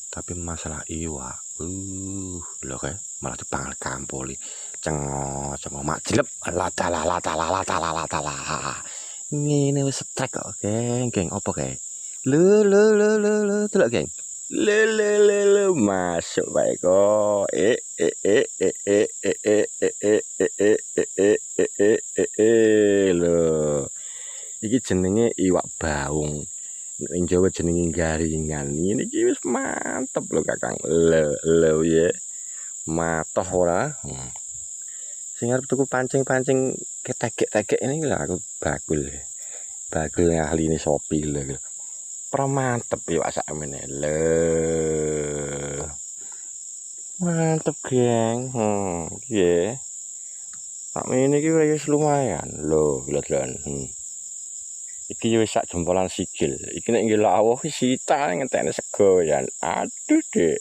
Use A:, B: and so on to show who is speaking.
A: Tapi masalah iwak, lho kae malah dipangan kampoli. Cengo mak jelep latala. Ngene wis strek kok, geng. Apa kae? Le delok geng. Le masuk bae kok. Lho. Iki jenenge iwak baung. Ning Jawa jenenge garingan. Ini iki wis mantep lho Kakang. Lho ya. Matoh ora. Sing arep tuku pancing-pancing ketegek-tegek ini lho aku bakul. Bakul ahline Shopee lho. Mantep iwak sakmene. Lho. Mantep, geng. Piye? Sakmene iki wis lumayan. Lho, delon. Iki wis sak jempolan sikil. Iki nek ngelok awuh sita ngentekne sego ya. Aduh, Dik.